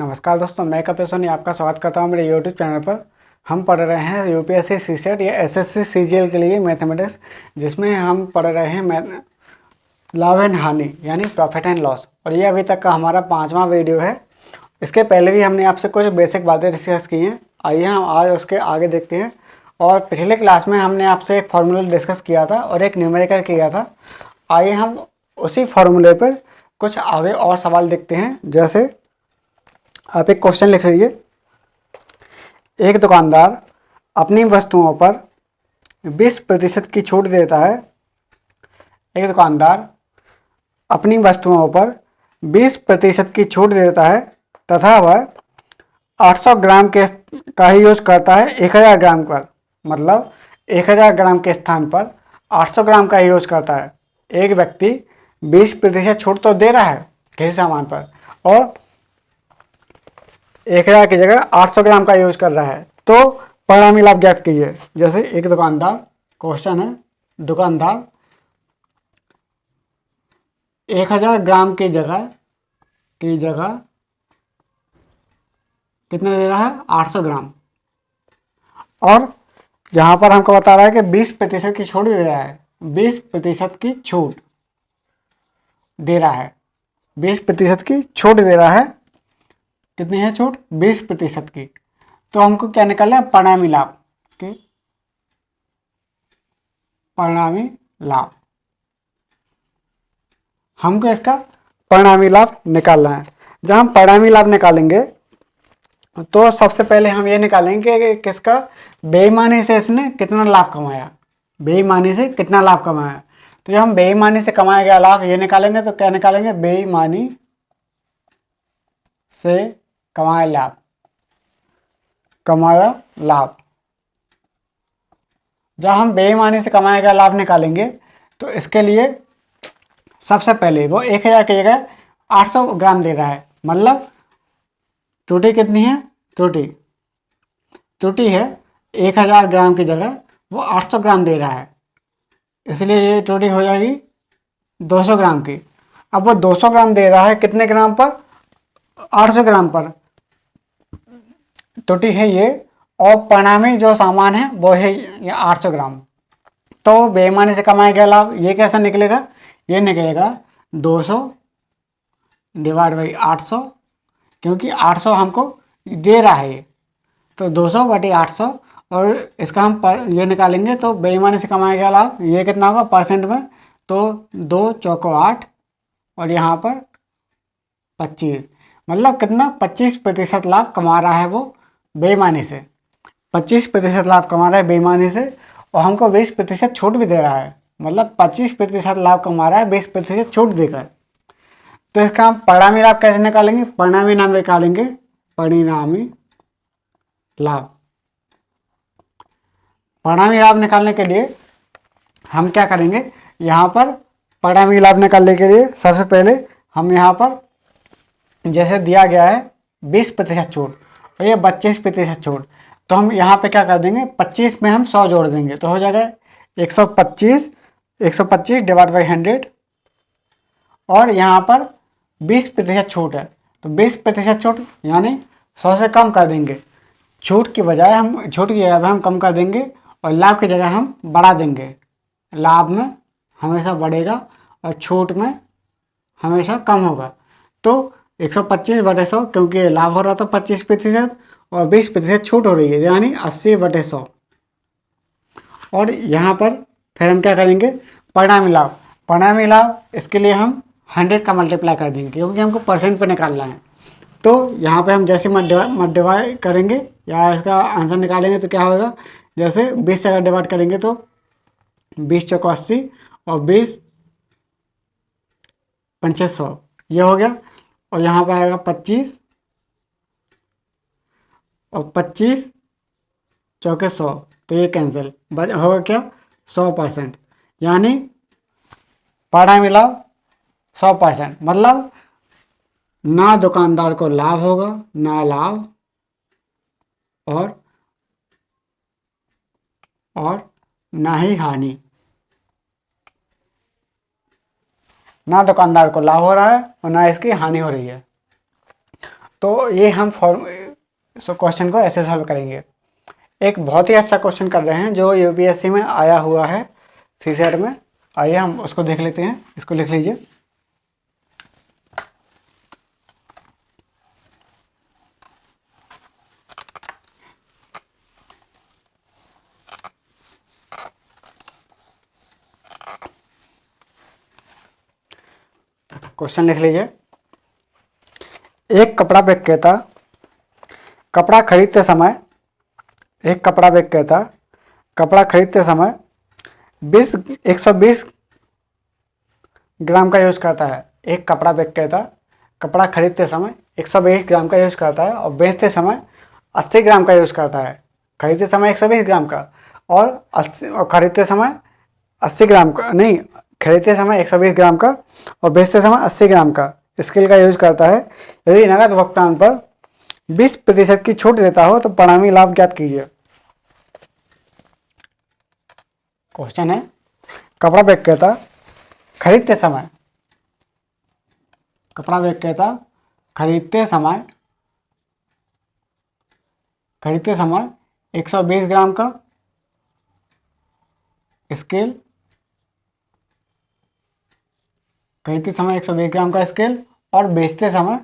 नमस्कार दोस्तों, मैं कपिल सोनी आपका स्वागत करता हूं मेरे यूट्यूब चैनल पर। हम पढ़ रहे हैं यूपीएससी सीसेट या एसएससी सीजीएल के लिए मैथमेटिक्स, जिसमें हम पढ़ रहे हैं लाभ एंड हानि यानी प्रॉफिट एंड लॉस। और ये अभी तक का हमारा 5वां वीडियो है। इसके पहले भी हमने आपसे कुछ बेसिक बातें डिस्कस की हैं। आइए हम आज उसके आगे देखते हैं। और पिछले क्लास में हमने आपसे एक फार्मूला डिस्कस किया था और एक न्यूमेरिकल किया था। आइए हम उसी फार्मूले पर कुछ आगे और सवाल देखते हैं। जैसे आप एक क्वेश्चन लिख लीजिए। एक दुकानदार अपनी वस्तुओं पर 20% की छूट देता है। एक दुकानदार अपनी वस्तुओं पर 20% की छूट देता है तथा वह 800 ग्राम के का ही यूज करता है 1000 ग्राम पर। मतलब 1000 ग्राम के स्थान पर 800 ग्राम का ही यूज करता है। एक व्यक्ति 20% छूट तो दे रहा है किसी सामान पर और 1000 की जगह 800 ग्राम का यूज कर रहा है, तो परिणामी लाभ ज्ञात कीजिए। जैसे एक दुकानदार, क्वेश्चन है, दुकानदार 1000 ग्राम की जगह कितना दे रहा है? 800 ग्राम। और यहाँ पर हमको बता रहा है कि 20% की छूट दे रहा है। 20% की छूट दे रहा है। 20% की छूट दे रहा है। कितनी है छूट? 20% की। तो हमको क्या निकालना है? परिणामी लाभ के परिणामी लाभ। हमको इसका परिणामी लाभ निकालना है। जब हम परिणामी लाभ निकालेंगे तो सबसे पहले हम ये निकालेंगे कि किसका बेईमानी से इसने कितना लाभ कमाया। बेईमानी से कितना लाभ कमाया। तो जब हम बेईमानी से कमाया गया लाभ ये निकालेंगे तो क्या निकालेंगे? बेईमानी से कमाया लाभ। जब हम बेईमानी से कमाया गया लाभ निकालेंगे तो इसके लिए सबसे पहले वो 1000 की जगह 800 ग्राम दे रहा है। मतलब त्रुटि कितनी है? त्रुटि है 1000 ग्राम की जगह वो 800 ग्राम दे रहा है, इसलिए ये त्रुटि हो जाएगी 200 ग्राम की। अब वो 200 ग्राम दे रहा है कितने ग्राम पर? 800 ग्राम पर। त्रुटि है ये और परिणामी जो सामान है वो है ये 800 ग्राम। तो बेईमानी से कमाया गया लाभ ये कैसा निकलेगा? ये निकलेगा 200 डिवाइड बाई 800, क्योंकि 800 हमको दे रहा है तो 200 बटे 800। और इसका हम ये निकालेंगे तो बेईमानी से कमाया गया लाभ ये कितना होगा परसेंट में? तो 2 चौको 8 और यहाँ पर 25। मतलब कितना? 25% लाभ कमा रहा है वो बेईमानी से। 25% लाभ कमा रहा है बेईमानी से और हमको 20% छूट भी दे रहा है। मतलब 25% लाभ कमा रहा है 20% छूट देकर। तो इसका हम परिणामी लाभ कैसे निकालेंगे? परिणामी लाभ निकालेंगे। परिणामी लाभ निकालने के लिए हम क्या करेंगे? यहाँ पर परिणामी लाभ निकालने के लिए सबसे पहले हम यहाँ पर जैसे दिया गया है 20% छूट और ये 25% छूट, तो हम यहाँ पे क्या कर देंगे? 25 में हम 100 जोड़ देंगे तो हो जाएगा 125 डिवाइड बाई 100। और यहाँ पर 20% छूट है तो 20% छूट यानी 100 से कम कर देंगे। छूट की जगह हम कम कर देंगे और लाभ की जगह हम बढ़ा देंगे। लाभ में हमेशा बढ़ेगा और छूट में हमेशा कम होगा। तो 125 बटे 100, क्योंकि लाभ हो रहा था 25% और 20% छूट हो रही है यानी 80 बटे 100। और यहाँ पर फिर हम क्या करेंगे? परिणामी लाभ इसके लिए हम 100 का मल्टीप्लाई कर देंगे क्योंकि हमको परसेंट पर निकालना है। तो यहाँ पे हम जैसे मल्टीप्लाई करेंगे या इसका आंसर निकालेंगे तो क्या होगा? जैसे 20 से अगर डिवाइड करेंगे तो 20 चौको 80 और 20 पंचे 100 ये हो गया। और यहाँ पर आएगा 25 और 25 चौके 100 तो ये कैंसिल होगा क्या? 100%। यानी परिणामी लाभ 100%। मतलब ना दुकानदार को लाभ होगा ना लाभ और ना ही हानि। ना दुकानदार को लाभ हो रहा है और ना इसकी हानि हो रही है। तो ये हम क्वेश्चन को ऐसे सॉल्व करेंगे। एक बहुत ही अच्छा क्वेश्चन कर रहे हैं जो यूपीएससी में आया हुआ है सीसेट में। आइए हम उसको देख लेते हैं। इसको लिख लीजिए। क्वेश्चन लिख लीजिए। एक कपड़ा विक्रेता कपड़ा खरीदते समय कपड़ा खरीदते समय 120 ग्राम का यूज करता है। एक कपड़ा विक्रेता कपड़ा खरीदते समय 120 ग्राम का यूज करता है और बेचते समय 80 ग्राम का यूज करता है। खरीदते समय 120 ग्राम का और खरीदते समय 80 ग्राम का नहीं, खरीदते समय 120 ग्राम का और बेचते समय 80 ग्राम का स्केल का यूज करता है। यदि नकद भुगतान पर 20% की छूट देता हो तो परिणामी लाभ ज्ञात कीजिए। क्वेश्चन है, कपड़ा विक्रेता खरीदते समय 120 ग्राम का स्केल और बेचते समय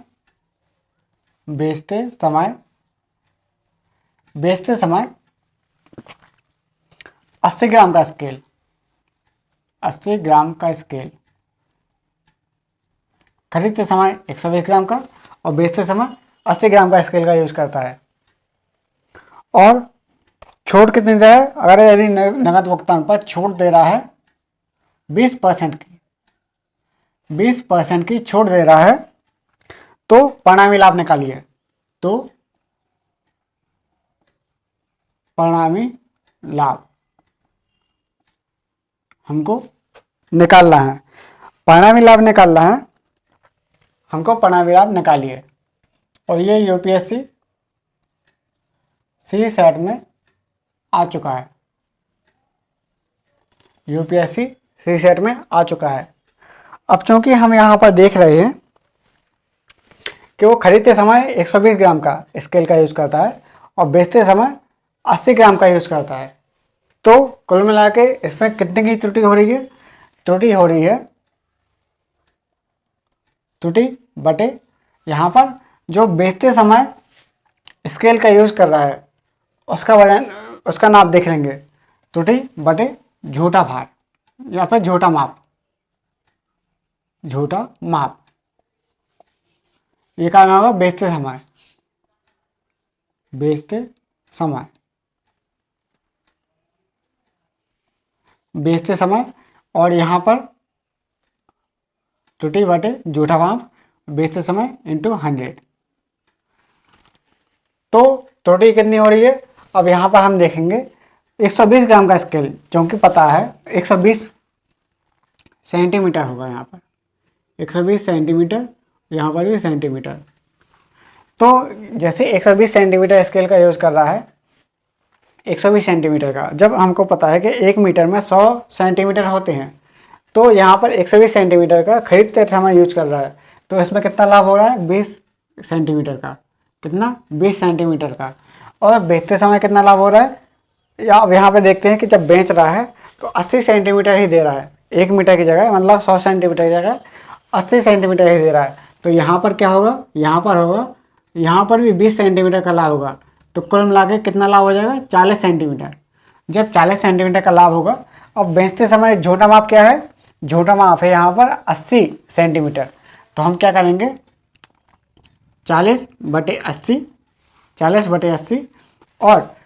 80 ग्राम का स्केल। खरीदते समय 120 ग्राम का और बेचते समय 80 ग्राम का स्केल का यूज करता है। और छूट कितनी दे रहा है? अगर यदि नगद भुगतान पर छूट दे रहा है 20% की छूट दे रहा है तो परिणामी लाभ निकालिए। तो परिणामी लाभ हमको निकालना है। हमको परिणामी लाभ निकालिए। और ये यूपीएससी सीसेट में आ चुका है। अब चूंकि हम यहाँ पर देख रहे हैं कि वो खरीदते समय 120 ग्राम का स्केल का यूज करता है और बेचते समय 80 ग्राम का यूज करता है, तो कुल मिला के इसमें कितने की त्रुटि हो रही है? त्रुटि बटे यहाँ पर जो बेचते समय स्केल का यूज कर रहा है उसका वजन, उसका नाप देख लेंगे। त्रुटि बटे झूठा भार या फिर झूठा माप। ये क्या होगा? बेचते समय और यहाँ पर त्रुटि बटे झूठा माप बेचते समय इंटू 100। तो त्रुटि कितनी हो रही है? अब यहाँ पर हम देखेंगे 120 ग्राम का स्केल, क्योंकि पता है 120 सेंटीमीटर होगा। यहाँ पर 120 सेंटीमीटर, यहाँ पर भी सेंटीमीटर। तो जैसे 120 सेंटीमीटर स्केल का यूज़ कर रहा है, 120 सेंटीमीटर का, जब हमको पता है कि 1 मीटर में 100 सेंटीमीटर होते हैं, तो यहाँ पर 120 सेंटीमीटर का खरीदते समय यूज कर रहा है, तो इसमें कितना लाभ हो रहा है? 20 सेंटीमीटर का। कितना? 20 सेंटीमीटर का। और बेचते समय कितना लाभ हो रहा है? या अब यहाँ पे देखते हैं कि जब बेच रहा है तो 80 सेंटीमीटर ही दे रहा है। 1 मीटर की जगह, मतलब 100 सेंटीमीटर की जगह 80 सेंटीमीटर ही दे रहा है। तो यहाँ पर क्या होगा? यहाँ पर भी 20 सेंटीमीटर का लाभ होगा। तो कुल मिला के कितना लाभ हो जाएगा? 40 सेंटीमीटर। जब 40 सेंटीमीटर का लाभ होगा, अब बेचते समय झूठा माप क्या है? झूठा माप है यहाँ पर 80 सेंटीमीटर। तो हम क्या करेंगे? 40 बटे 80 और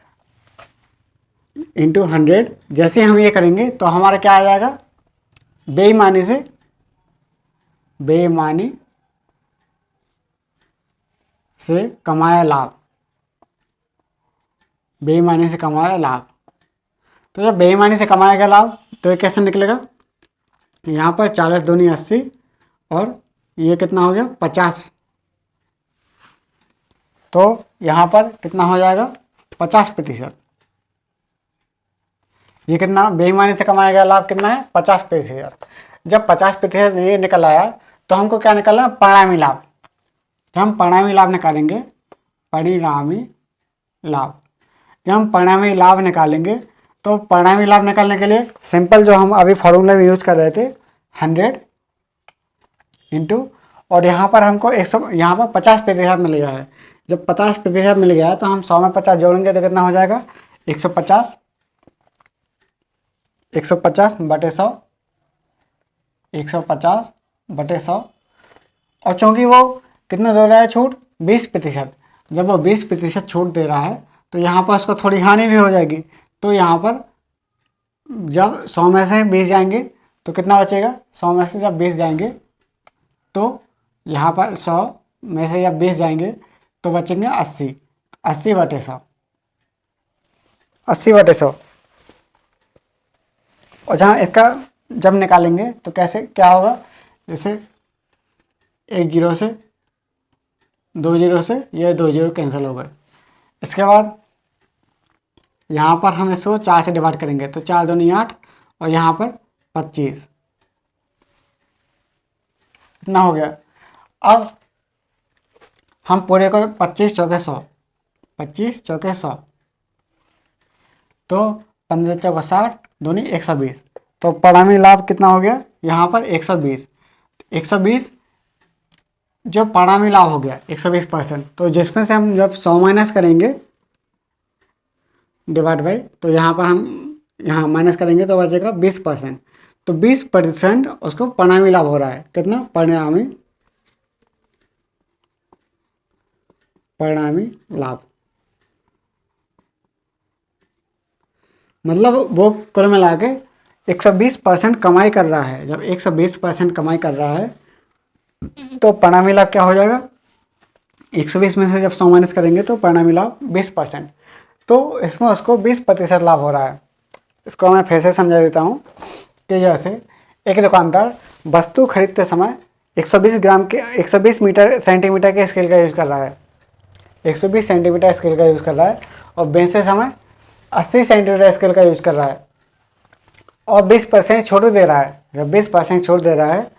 इंटू 100। जैसे हम ये करेंगे तो हमारा क्या आ जाएगा? बेईमानी से कमाया लाभ। तो जब बेईमानी से कमाया गया लाभ, तो ये कैसे निकलेगा? यहाँ पर 40 दूनी 80 और ये कितना हो गया? 50। तो यहाँ पर कितना हो जाएगा? 50%। ये कितना बेईमानी से कमाया गया लाभ कितना है? 50%। जब 50% ये निकल आया तो हमको क्या निकलना? परिणामी लाभ। जब हम परिणामी लाभ निकालेंगे, परिणामी लाभ, जब हम परिणामी लाभ निकालेंगे तो परिणामी लाभ निकालने के लिए सिंपल जो हम अभी फॉर्मूला में यूज कर रहे थे 100 इंटू, और यहाँ पर हमको 100, यहाँ पर 50% मिल गया है। जब 50% मिल गया है तो हम 100 में 50 जोड़ेंगे तो कितना हो जाएगा 150, 150 बटे 100, 150 बटे 100। और चूँकि वो कितना दे रहा है छूट 20%, जब वो 20% छूट दे रहा है तो यहाँ पर उसको थोड़ी हानि भी हो जाएगी। तो यहाँ पर जब 100 में से 20 जाएंगे तो कितना बचेगा, 100 में से जब 20 जाएंगे तो यहाँ पर 100 में से जब 20 जाएंगे तो बचेंगे 80, 80 बटे 100, 80 बटे 100। और जहाँ इसका जब निकालेंगे तो कैसे क्या होगा, जैसे 1 जीरो से 2 जीरो से ये 2 जीरो कैंसिल हो गए। इसके बाद यहाँ पर हम इसको 4 से डिवाइड करेंगे तो 4 दूनी 8 और यहाँ पर 25, इतना हो गया। अब हम पूरे को 25 चौके 100, 25 चौके 100 तो 15 चौके 60 दूनी 120, तो परिणामी लाभ कितना हो गया यहाँ पर 120। 120 जो परिणामी लाभ हो गया 120%, तो जिसमें से हम जब 100 माइनस करेंगे डिवाइड बाई, तो यहाँ पर हम यहाँ माइनस करेंगे तो बचेगा 20%। तो 20% उसको परिणामी लाभ हो रहा है। कितना परिणामी लाभ, मतलब वो कुल मिला के 120% कमाई कर रहा है। जब 120% कमाई कर रहा है तो परिणामी लाभ क्या हो जाएगा, 120 में से जब 100 माइनस करेंगे तो परिणामी लाभ 20%, तो इसमें उसको 20% लाभ हो रहा है। इसको मैं फिर से समझा देता हूँ कि जैसे एक दुकानदार वस्तु खरीदते समय 120 ग्राम के 120 मीटर सेंटीमीटर के स्केल का यूज़ कर रहा है, 120 सेंटीमीटर स्केल का यूज़ कर रहा है, और बेचते समय 80 सेंटीमीटर स्केल का यूज़ कर रहा है और 20% छूट दे रहा है। जब 20% छूट दे रहा है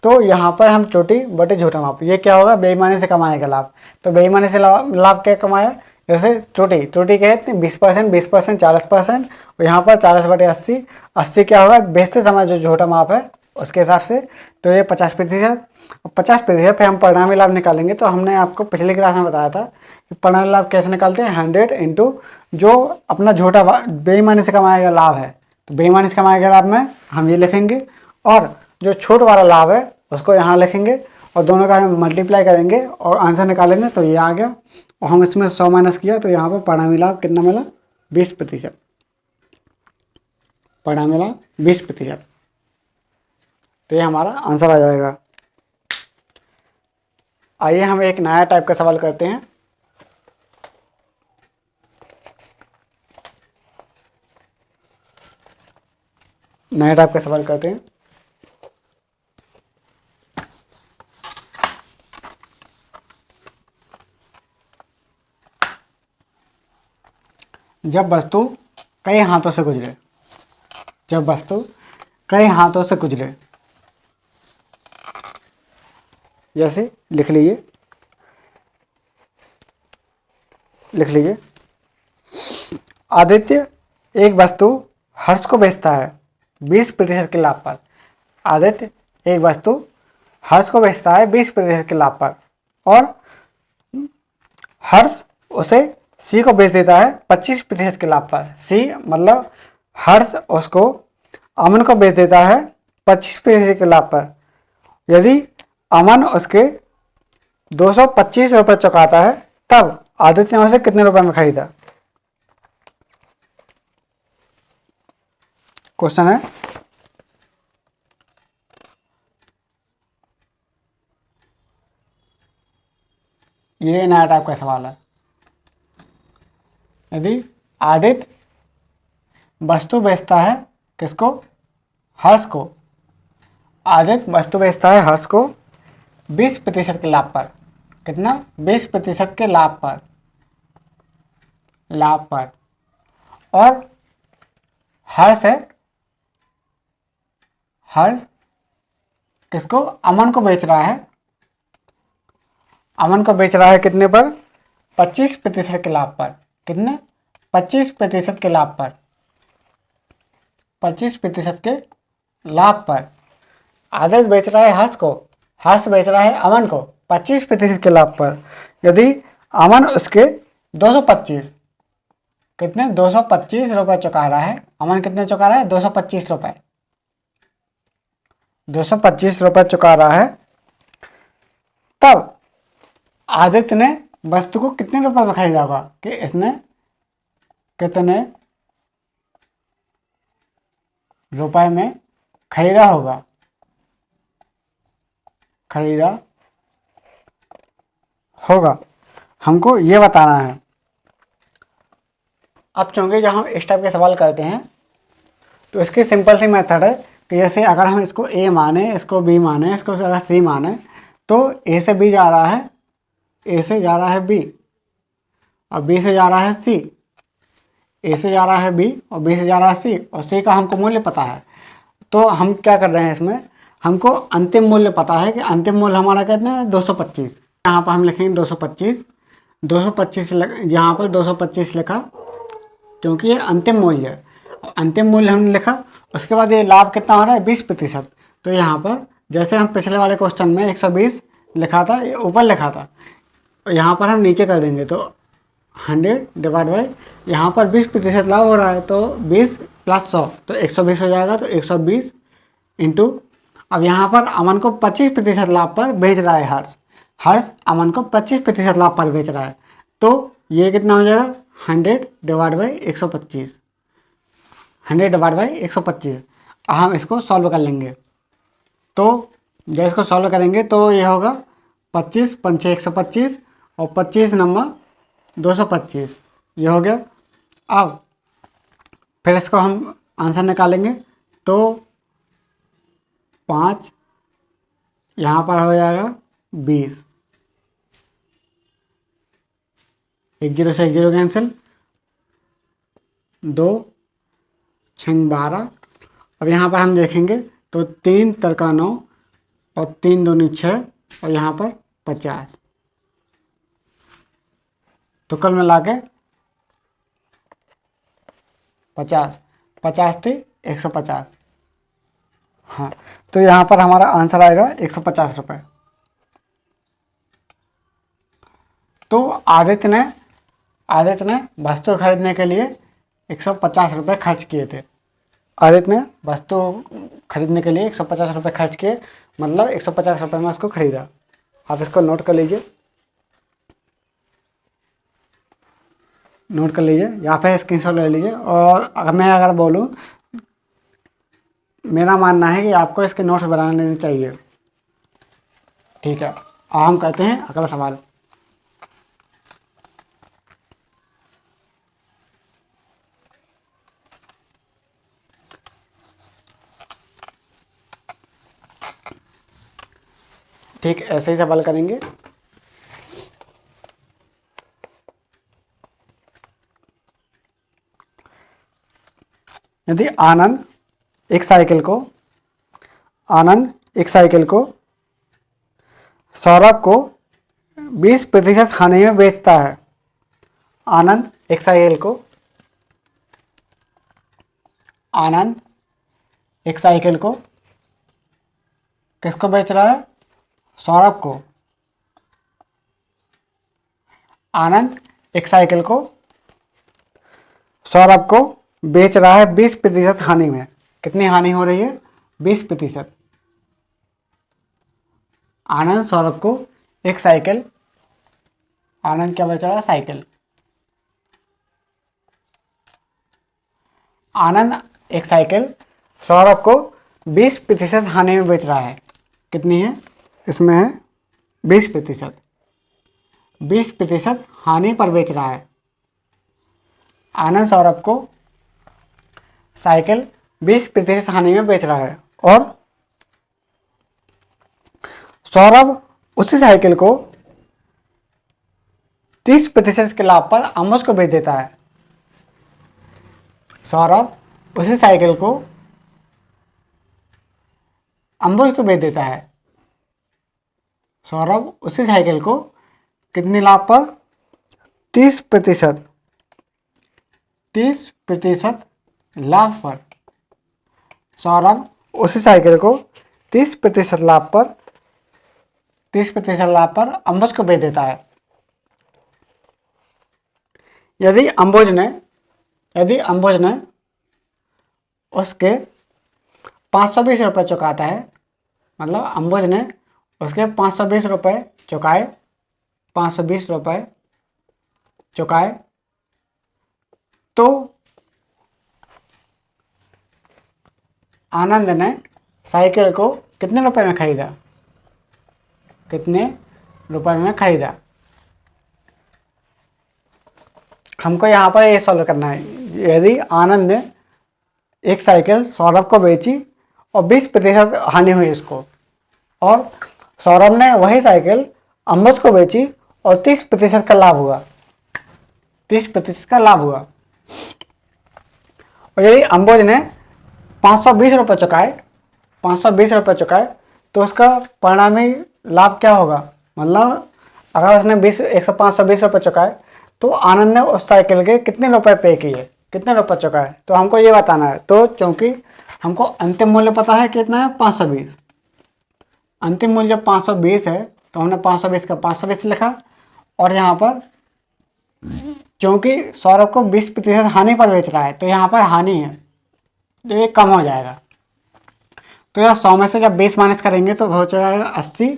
तो यहाँ पर हम चोटी बटे झूठा माप, ये क्या होगा बेईमानी से कमाएगा लाभ। तो बेईमानी से लाभ क्या कमाया, जैसे चोटी कहते हैं 20%, 20%, 40%, और यहाँ पर 40 बटे 80, 80 क्या होगा बेचते समय जो झूठा माप है उसके हिसाब से, तो ये 50%। 50% पे हम परिणामी लाभ निकालेंगे। तो हमने आपको पिछली क्लास में बताया था कि परिणामी लाभ कैसे निकालते हैं, 100 इंटू जो अपना झूठा बेईमानी से कमाएगा लाभ है, तो बेईमानी से कमाएगा लाभ में हम ये लिखेंगे, और जो छूट वाला लाभ है उसको यहाँ लिखेंगे, और दोनों का हम मल्टीप्लाई करेंगे और आंसर निकालेंगे तो ये आ गया। और हम इसमें 100 माइनस किया तो यहाँ पर परिणामी लाभ कितना मिला 20%, परिणामी लाभ 20%, तो ये हमारा आंसर आ जाएगा। आइए हम एक नया टाइप का सवाल करते हैं। नया टाइप का सवाल करते हैं। जब वस्तु कई हाथों से गुजरे, जब वस्तु कई हाथों से गुजरे, जैसे लिख लीजिए आदित्य एक वस्तु हर्ष को बेचता है 20% के लाभ पर। आदित्य एक वस्तु हर्ष को बेचता है 20% के लाभ पर, और हर्ष उसे सी को बेच देता है 25% के लाभ पर। सी मतलब हर्ष उसको अमन को बेच देता है 25% के लाभ पर। यदि अमन उसके 225 रुपये चुकाता है तब आदित्य ने उसे कितने रुपए में खरीदा। क्वेश्चन है ये नया टाइप का सवाल है। यदि आदित्य वस्तु बेचता है किसको, हर्ष को, आदित्य वस्तु बेचता है हर्ष को 20% के लाभ पर। कितना 20% के लाभ पर, और हर्ष है, हर्ष किसको, अमन को बेच रहा है अमन को बेच रहा है कितने पर? 25% के लाभ पर। कितने? 25% के लाभ पर। 25% के लाभ पर आदर्श बेच रहा है हर्ष को, हर्ष बेच रहा है अमन को 25% के लाभ पर। यदि अमन उसके 225, कितने? 225 रुपये चुका रहा है। अमन कितने चुका रहा है? 225 रुपये। 225 रुपये चुका रहा है। तब आदित्य ने वस्तु को कितने रुपए में खरीदा होगा? कि इसने कितने रुपए में खरीदा होगा? खरीदा होगा, हमको ये बताना है। अब चूंकि जब हम इस टाइप के सवाल करते हैं तो इसकी सिंपल सी मेथड है कि जैसे अगर हम इसको ए माने, इसको बी माने, इसको अगर सी माने, तो ए से बी जा रहा है, ए से जा रहा है बी, और बी से जा रहा है सी। ए से जा रहा है बी और बी से जा रहा है सी, और सी का हमको मूल्य पता है। तो हम क्या कर रहे हैं इसमें, हमको अंतिम मूल्य पता है कि अंतिम मूल्य हमारा कितना है? 225। यहाँ पर हम लिखेंगे 225। 225 यहाँ पर 225 लिखा क्योंकि ये अंतिम मूल्य है। अंतिम मूल्य हमने लिखा, उसके बाद ये लाभ कितना हो रहा है? 20%। तो यहाँ पर जैसे हम पिछले वाले क्वेश्चन में 120 लिखा था, ये ऊपर लिखा था, यहाँ पर हम नीचे कर देंगे तो 100 डिवाइड बाई, यहाँ पर 20% लाभ हो रहा है तो 20 प्लस 100 तो 120 हो जाएगा। तो 120 इंटू, अब यहाँ पर अमन को 25% लाभ पर बेच रहा है हर्ष, हर्ष अमन को 25% लाभ पर बेच रहा है। तो ये कितना हो जाएगा? 100 डिवाइड बाई 125, 100 डिवाइड बाई 125। हम इसको सॉल्व कर लेंगे। तो जब इसको सॉल्व करेंगे तो ये होगा 25 पंचे 125 और 25 नंबर 225, ये हो गया। अब फिर इसको हम आंसर निकालेंगे तो 5 यहाँ पर हो जाएगा 20, 1 0 से 1 0 कैंसिल, 2 6 12। अब यहाँ पर हम देखेंगे तो 3 तरका 9 और 3 दूनी 6 और यहाँ पर 50। तो कल मिला के 50, 50 थी 150। हाँ, तो यहाँ पर हमारा आंसर आएगा 150 रुपये। तो आदित्य ने वस्तु खरीदने के लिए 150 रुपये खर्च किए थे। आदित्य ने वस्तु खरीदने के लिए 150 रुपये खर्च किए, मतलब 150 रुपये में उसको खरीदा। आप इसको नोट कर लीजिए, नोट कर लीजिए या फिर स्क्रीनशॉट ले लीजिए। और अगर बोलूँ, मेरा मानना है कि आपको इसके नोट्स बनाने चाहिए। ठीक है, अब हम कहते हैं अगला सवाल। ठीक, ऐसे ही सवाल करेंगे। यदि आनंद एक साइकिल को सौरभ को 20% हानि में बेचता है। आनंद एक साइकिल को किसको बेच रहा है? सौरभ को। आनंद एक साइकिल को सौरभ को बेच रहा है 20% हानि में। कितनी हानि हो रही है? 20%। आनंद सौरभ को एक साइकिल, आनंद क्या बेच रहा है? साइकिल। आनंद एक साइकिल सौरभ को 20% हानि में बेच रहा है। कितनी है? इसमें है 20%। 20% हानि पर बेच रहा है। आनंद सौरभ को साइकिल 20% हानि में बेच रहा है और सौरभ उसी साइकिल को 30% के लाभ पर अंबुज को बेच देता है। सौरभ उसी साइकिल को अंबुज को बेच देता है। सौरभ उसी साइकिल को कितने लाभ पर? 30%। 30% लाभ पर सौरभ उसी साइकिल को 30% लाभ पर 30% लाभ पर अंबुज को बेच देता है। यदि अंबुज ने उसके 520 रुपये चुकाता है, मतलब अंबुज ने उसके 520 रुपये चुकाए, 520 रुपये चुकाए, तो आनंद ने साइकिल को कितने रुपए में खरीदा? कितने रुपए में खरीदा? हमको यहाँ पर ये सॉल्व करना है। यदि आनंद ने एक साइकिल सौरभ को बेची और 20% हानि हुई इसको, और सौरभ ने वही साइकिल अंबुज को बेची और 30% का लाभ हुआ, 30% का लाभ हुआ। और यदि अंबुज ने 520 रुपये चुकाए, 520 रुपये चुकाए, तो उसका परिणामी लाभ क्या होगा? मतलब अगर उसने 520 रुपये चुकाए तो आनंद ने उस साइकिल के कितने रुपए पे किए, कितने रुपये चुकाए, तो हमको ये बताना है। तो क्योंकि हमको अंतिम मूल्य पता है कितना है, 520, अंतिम मूल्य 520 है, तो हमने 520 का 520 लिखा। और यहाँ पर क्योंकि सौरभ को 20% हानि पर बेच रहा है, तो यहाँ पर हानि है, तो ये कम हो जाएगा। तो यह 100 में से जब 20 माइनस करेंगे तो हो जाएगा 80,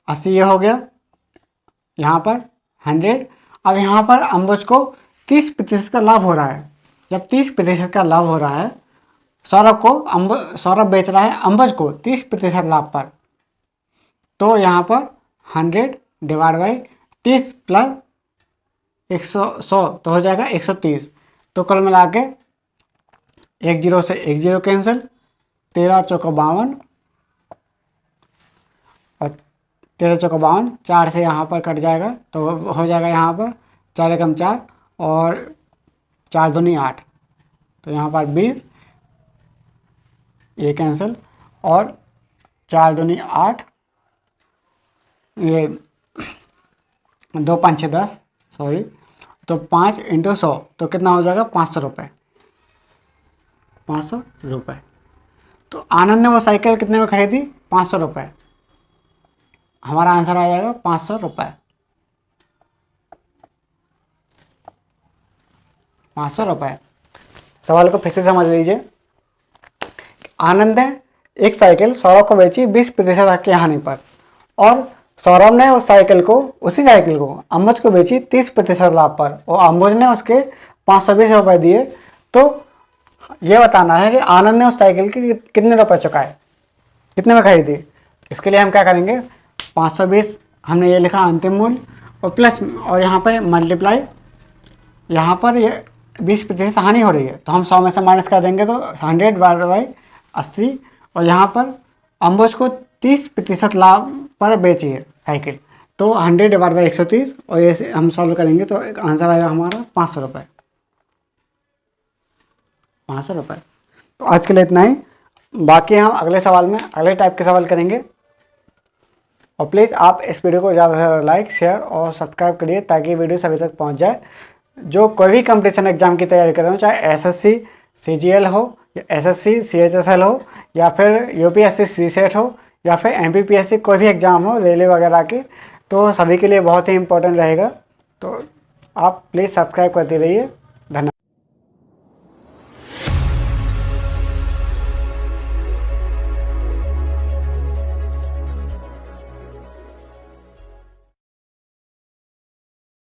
80 ये हो गया, यहाँ पर 100। अब यहाँ पर अंबुज को 30% का लाभ हो रहा है। जब 30% का लाभ हो रहा है, सौरभ बेच रहा है अंबुज को 30% लाभ पर, तो यहाँ पर 100 डिवाइड बाई 30 प्लस 100 तो हो जाएगा 130। तो कुल मिला के 1 0 से 1 0 कैंसिल, 13 चौका 52 और 13 चौका 52, 4 से यहाँ पर कट जाएगा, तो हो जाएगा यहाँ पर 4 एकम 4 और 4 दूनी 8, तो यहाँ पर 20, ये कैंसिल, और 4 दूनी 8, ये 2 5 6 10, सॉरी, तो 5 × 100 तो कितना हो जाएगा? 500 रुपये, 500 रुपये। तो आनंद ने वो साइकिल कितने में खरीदी? 500 रुपये। हमारा आंसर आ जाएगा 500 रुपये, 500 रुपये। सवाल को फिर से समझ लीजिए। आनंद ने एक साइकिल सौरभ को बेची 20% की हानि पर, और सौरभ ने उसी साइकिल को अंबुज को बेची 30% लाभ पर, और अंबुज ने उसके 520 रुपये दिए। तो ये बताना है कि आनंद ने उस साइकिल के कितने रुपए चुकाए, कितने में खरीदी। इसके लिए हम क्या करेंगे, 520 हमने ये लिखा अंतिम मूल्य, और प्लस, और यहाँ पर मल्टीप्लाई, यहाँ पर ये 20% हानि हो रही है, तो हम 100 में से माइनस कर देंगे, तो 100 डिवाइड बाई 80, और यहाँ पर अंबुज को 30% लाभ पर बेची है साइकिल, तो 100 डिवाइड बाई 130, और ये हम सॉल्व करेंगे तो आंसर आएगा हमारा 500 रुपये, 500 रुपये। तो आज के लिए इतना ही, बाकी हम अगले सवाल में अगले टाइप के सवाल करेंगे। और प्लीज़ आप इस वीडियो को ज़्यादा से ज़्यादा लाइक, शेयर और सब्सक्राइब करिए, ताकि वीडियो सभी तक पहुंच जाए। जो कोई भी कंपटीशन एग्जाम की तैयारी कर रहे हो, चाहे एसएससी सीजीएल हो, या एसएससी सीएचएसएल हो, या फिर यूपीएससी सीसेट हो, या फिर एमपीपीएससी कोई भी एग्ज़ाम हो, रेलवे वगैरह के, तो सभी के लिए बहुत ही इंपॉर्टेंट रहेगा। तो आप प्लीज़ सब्सक्राइब करते रहिए।